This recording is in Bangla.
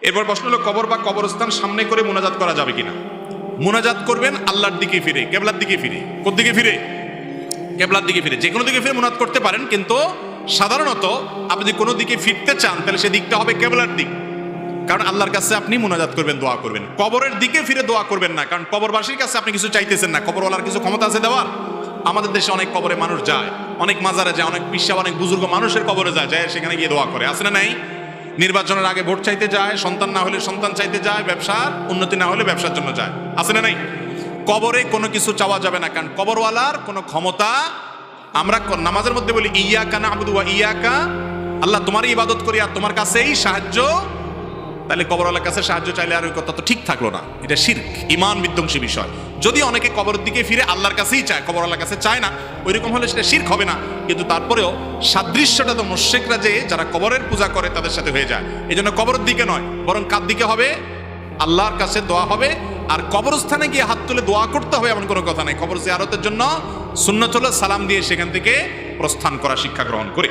এরপর প্রশ্ন হলো কবর বা কবরস্থান সামনে করে মোনাজাত করা যাবে কিনা। মোনাজাত করবেন আল্লাহর দিকে ফিরে, কেবলার দিকে ফিরে। কোন দিকে ফিরে? কেবলার দিকে ফিরে। যে কোনো দিকে ফিরে মোনাজাত করতে পারেন, কিন্তু সাধারণত আপনি যদি কোনো দিকে ফিরতে চান তাহলে সে দিকটা হবে কেবলার দিক, কারণ আল্লাহর কাছে আপনি মোনাজাত করবেন, দোয়া করবেন। কবরের দিকে ফিরে দোয়া করবেন না, কারণ কবরবাসীর কাছে আপনি কিছু চাইতেছেন না। কবরওয়ালার কিছু ক্ষমতা আছে দেওয়ার? আমাদের দেশে অনেক কবরে মানুষ যায়, অনেক মাজারে যায়, অনেক পিসা, অনেক বুজুর্গ মানুষের কবরে যায়, সেখানে গিয়ে দোয়া করে। আছে না নাই? নির্বাচনের আগে ভোট চাইতে যায়, সন্তান না হলে সন্তান চাইতে যায়, ব্যবসার উন্নতি না হলে ব্যবসার জন্য যায়। আছে না নাই? কবরে কোনো কিছু চাওয়া যাবে না, কারণ কবরওয়ালার কোনো ক্ষমতা। আমরা নামাজের মধ্যে বলি ইয়াকা না'বুদু ওয়া ইয়াকা, আল্লাহ তোমারই ইবাদত করি আর তোমার কাছেই সাহায্য। তাহলে কবরওয়ালার কাছে সাহায্য চাইলে আর ওই কথা তো ঠিক থাকলো না, এটা শিরক, ঈমান বিধ্বংসী বিষয়। যদি অনেকে কবরের দিকে ফিরে আল্লাহর কাছেই চায়, কবরওয়ালার কাছে চায় না, ওইরকম হলে সেটা শিরক হবে না। কিন্তু তারপরেও সাদৃশ্যটা তো মুশরিকরা যে যারা কবরের পূজা করে তাদের সাথে হয়ে যায়। এই জন্য কবরের দিকে নয়, বরং কার দিকে হবে? আল্লাহর কাছে দোয়া হবে। আর কবরস্থানে গিয়ে হাত তুলে দোয়া করতে হবে এমন কোনো কথা নাই। কবর জিয়ারতের জন্য সুন্নাত হলো সালাম দিয়ে সেখান থেকে প্রস্থান করা, শিক্ষা গ্রহণ করে।